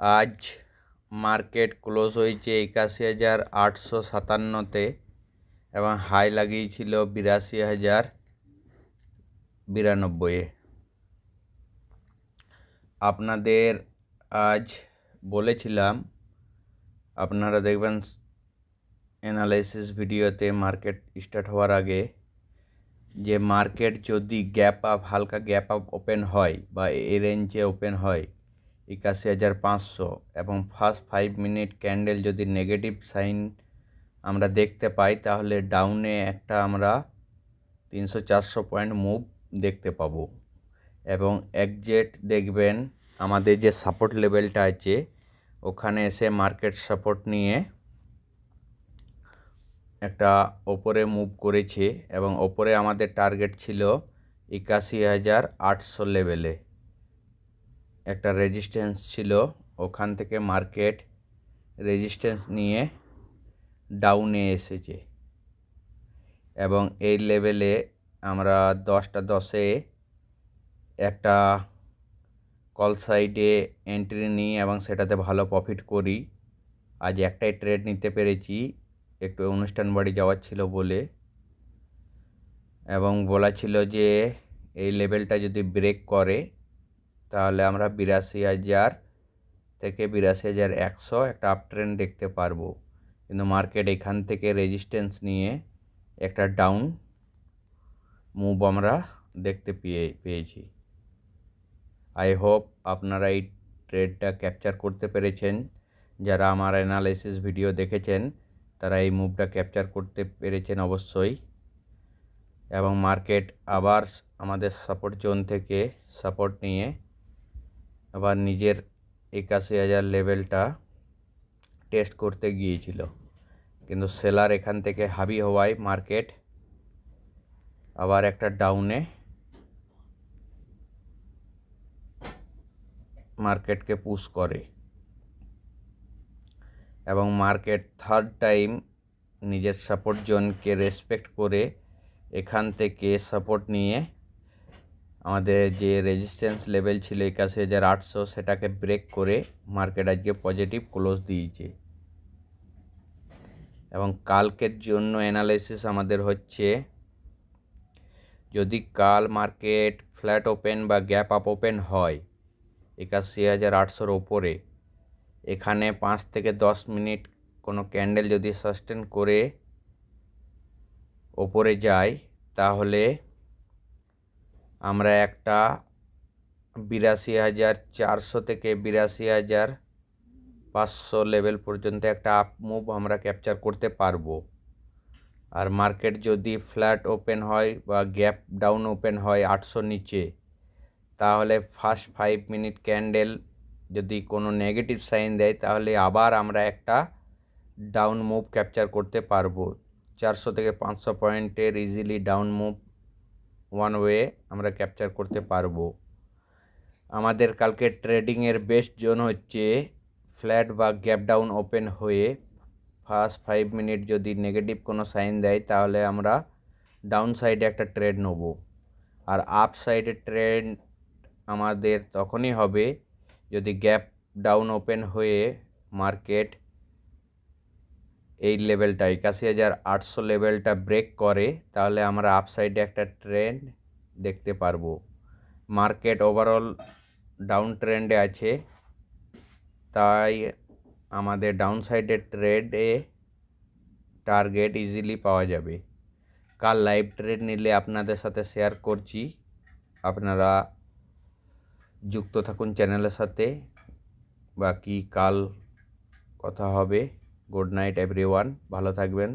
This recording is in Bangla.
আজ মার্কেট ক্লোজ হয়েছে 81,857-তে এবং হাই লাগিয়েছিল 82,092-এ। আপনাদের আজ বলেছিলাম, আপনারা দেখবেন অ্যানালাইসিস ভিডিওতে মার্কেট স্টার্ট হওয়ার আগে, যে মার্কেট যদি হালকা গ্যাপ আপ ওপেন হয় বা এই রেঞ্জে ওপেন হয় 81,500 এবং ফার্স্ট 5 মিনিট ক্যান্ডেল যদি নেগেটিভ সাইন আমরা দেখতে পাই, তাহলে ডাউনে একটা আমরা 300-400 পয়েন্ট মুভ দেখতে পাবো। এবং একজ্যাক্ট দেখবেন আমাদের যে সাপোর্ট লেভেলটা আছে ওখানে এসে মার্কেট সাপোর্ট নিয়ে একটা ওপরে মুভ করেছে এবং ওপরে আমাদের টার্গেট ছিল 81,800 লেভেলে একটা রেজিস্ট্যান্স ছিল। ওখান থেকে মার্কেট রেজিস্ট্যান্স নিয়ে ডাউনে এসেছে এবং এই লেভেলে আমরা 10:10-এ একটা কল সাইডে এন্ট্রি নিই এবং সেটাতে ভালো প্রফিট করি। আজ একটাই ট্রেড নিতে পেরেছি, একটু অনুষ্ঠান বাড়ি যাওয়ার ছিল বলে, এবং বলা ছিল যে এই লেভেলটা যদি ব্রেক করে তাহলে আমরা 82,000 থেকে 82,100 একটা আপ ট্রেন্ড দেখতে পারবো। কিন্তু মার্কেট এখান থেকে রেজিস্ট্যান্স নিয়ে একটা ডাউন মুভ আমরা দেখতে পেয়েছি। আই হোপ আপনারা এই ট্রেডটা ক্যাপচার করতে পেরেছেন। যারা আমার অ্যানালাইসিস ভিডিও দেখেছেন তারা এই মুভটা ক্যাপচার করতে পেরেছেন অবশ্যই। এবং মার্কেট আবার আমাদের সাপোর্ট জোন থেকে সাপোর্ট নিয়ে আবার নিজের 81,000 লেভেলটা টেস্ট করতে গিয়েছিল, কিন্তু সেলার এখান থেকে হাবি হওয়ায় মার্কেট আবার একটা ডাউনে মার্কেটকে পুশ করে এবং মার্কেট থার্ড টাইম নিজের সাপোর্ট জোনকে রেসপেক্ট করে এখান থেকে সাপোর্ট নিয়ে আমাদের যে রেজিস্ট্যান্স লেভেল ছিল 81,800 সেটাকে ব্রেক করে মার্কেট আজকে পজিটিভ ক্লোজ দিয়েছে। এবং কালকের জন্য অ্যানালাইসিস আমাদের হচ্ছে, যদি কাল মার্কেট ফ্ল্যাট ওপেন বা গ্যাপ আপ ওপেন হয় 81,800-র ওপরে, এখানে 5 থেকে 10 মিনিট কোনো ক্যান্ডেল যদি সাস্টেন করে ওপরে যায়, তাহলে আমরা একটা 82,400 থেকে 82,500 লেভেল পর্যন্ত একটা আপ মুভ আমরা ক্যাপচার করতে পারবো। আর মার্কেট যদি ফ্ল্যাট ওপেন হয় বা গ্যাপ ডাউন ওপেন হয় 800 নিচে, তাহলে ফার্স্ট 5 মিনিট ক্যান্ডেল যদি কোনো নেগেটিভ সাইন দেয়, তাহলে আবার আমরা একটা ডাউন মুভ ক্যাপচার করতে পারবো। 400 থেকে 500 পয়েন্টের easily down move one way আমরা ক্যাপচার করতে পারবো। আমাদের কালকে ট্রেডিংয়ের বেস্ট জোন হচ্ছে ফ্ল্যাট বা গ্যাপ ডাউন ওপেন হয়ে ফার্স্ট 5 মিনিট যদি নেগেটিভ কোনো সাইন দেয়, তাহলে আমরা ডাউন সাইডে একটা ট্রেড নেব। আর আপ সাইডে ট্রেড আমাদের তখনই হবে যদি গ্যাপ ডাউন ওপেন হয়ে মার্কেট এই লেভেলটা 81,800 লেভেলটা ব্রেক করে, তাহলে আমরা আপ সাইডে একটা ট্রেন্ড দেখতে পারবো। মার্কেট ওভারঅল ডাউন ট্রেন্ডে আছে, তাই আমাদের ডাউন সাইডের ট্রেডে টার্গেট ইজিলি পাওয়া যাবে। কাল লাইভ ট্রেড নিলে আপনাদের সাথে শেয়ার করছি, আপনারা যুক্ত থাকুন চ্যানেলের সাথে। বাকি কাল কথা হবে। গুড নাইট এভরিওয়ান, ভালো থাকবেন।